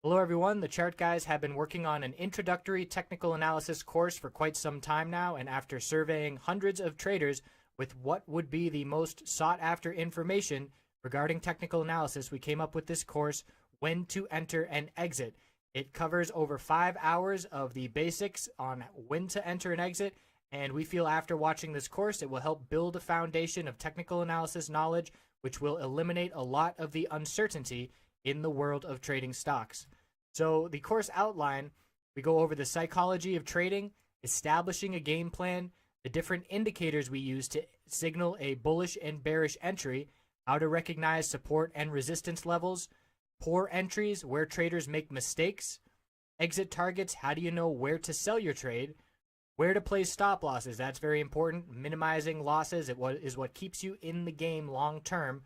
Hello everyone, the Chart Guys have been working on an introductory technical analysis course for quite some time now, and after surveying hundreds of traders with what would be the most sought after information regarding technical analysis, we came up with this course, When to Enter and Exit. It covers over 5 hours of the basics on when to enter and exit, and we feel after watching this course it will help build a foundation of technical analysis knowledge which will eliminate a lot of the uncertainty in the world of trading stocks. So the course outline, we go over the psychology of trading, establishing a game plan, the different indicators we use to signal a bullish and bearish entry, how to recognize support and resistance levels, poor entries, where traders make mistakes, exit targets, how do you know where to sell your trade, where to place stop losses, that's very important, minimizing losses is what keeps you in the game long term,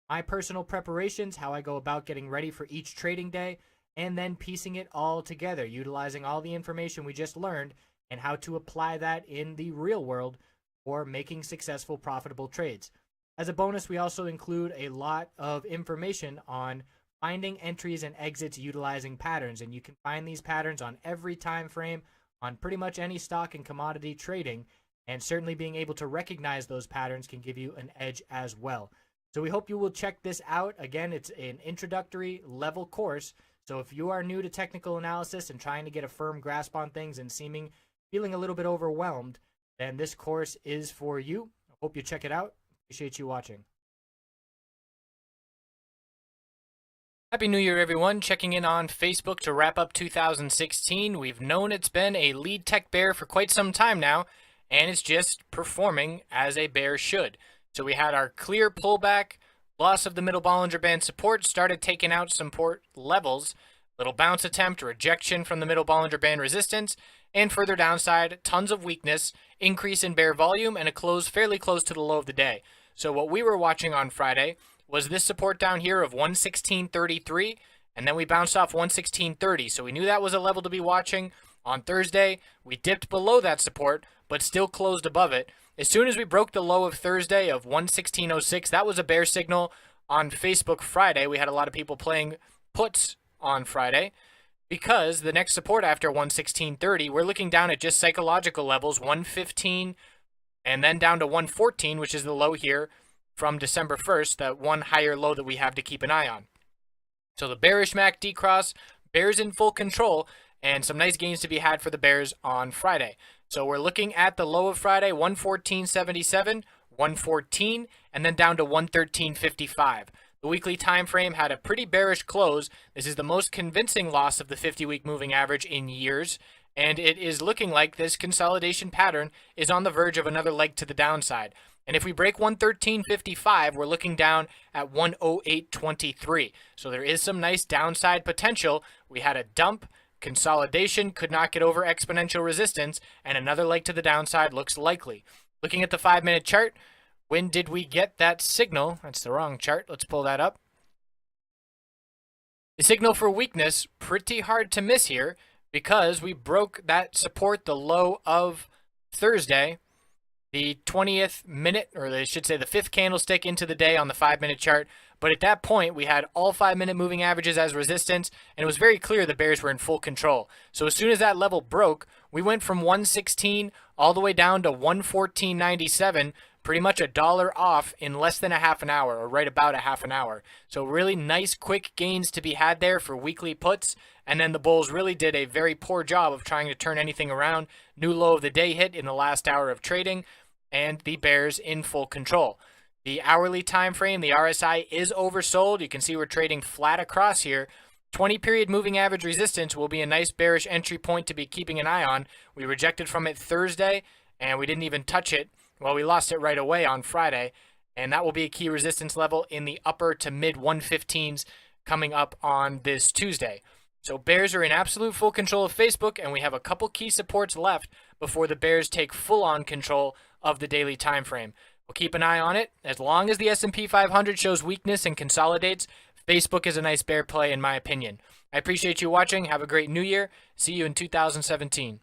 my personal preparations, how I go about getting ready for each trading day, and then piecing it all together, utilizing all the information we just learned and how to apply that in the real world for making successful, profitable trades. As a bonus, we also include a lot of information on finding entries and exits utilizing patterns, and you can find these patterns on every time frame on pretty much any stock and commodity trading, and certainly being able to recognize those patterns can give you an edge as well. So we hope you will check this out. Again, it's an introductory level course. So if you are new to technical analysis and trying to get a firm grasp on things and feeling a little bit overwhelmed, then this course is for you. I hope you check it out. Appreciate you watching. Happy New Year, everyone. Checking in on Facebook to wrap up 2016. We've known it's been a lead tech bear for quite some time now, and it's just performing as a bear should. So we had our clear pullback, loss of the middle Bollinger Band support, started taking out support levels, little bounce attempt, rejection from the middle Bollinger Band resistance, and further downside, tons of weakness, increase in bear volume, and a close fairly close to the low of the day. So what we were watching on Friday was this support down here of 116.33, and then we bounced off 116.30. So we knew that was a level to be watching. On Thursday, we dipped below that support, but still closed above it. As soon as we broke the low of Thursday of 116.06, that was a bear signal on Facebook Friday. We had a lot of people playing puts on Friday because the next support after 116.30, we're looking down at just psychological levels, 115 and then down to 114, which is the low here from December 1st, that one higher low that we have to keep an eye on. So the bearish MACD cross, bears in full control, and some nice gains to be had for the bears on Friday. So we're looking at the low of Friday, 114.77, 114, and then down to 113.55. The weekly time frame had a pretty bearish close. This is the most convincing loss of the 50-week moving average in years, and it is looking like this consolidation pattern is on the verge of another leg to the downside. And if we break 113.55, we're looking down at 108.23. So there is some nice downside potential. We had a dump. Consolidation could not get over exponential resistance, and another leg to the downside looks likely. Looking at the 5-minute chart, when did we get that signal? That's the wrong chart. Let's pull that up. The signal for weakness, pretty hard to miss here because we broke that support, the low of Thursday, the 20th minute, or I should say the 5th candlestick into the day on the 5-minute chart. But at that point, we had all 5-minute moving averages as resistance, and it was very clear the bears were in full control. So as soon as that level broke, we went from 116 all the way down to 114.97, pretty much $1 off in less than a half an hour, or right about a half an hour. So really nice, quick gains to be had there for weekly puts, and then the bulls really did a very poor job of trying to turn anything around. New low of the day hit in the last hour of trading, and the bears in full control. The hourly time frame, the RSI is oversold. You can see we're trading flat across here. 20-period moving average resistance will be a nice bearish entry point to be keeping an eye on. We rejected from it Thursday, and we didn't even touch it. Well, we lost it right away on Friday, and that will be a key resistance level in the upper to mid 115s coming up on this Tuesday. So bears are in absolute full control of Facebook, and we have a couple key supports left before the bears take full-on control of the daily time frame. We'll keep an eye on it. As long as the S&P 500 shows weakness and consolidates, Facebook is a nice bear play in my opinion. I appreciate you watching. Have a great new year. See you in 2017.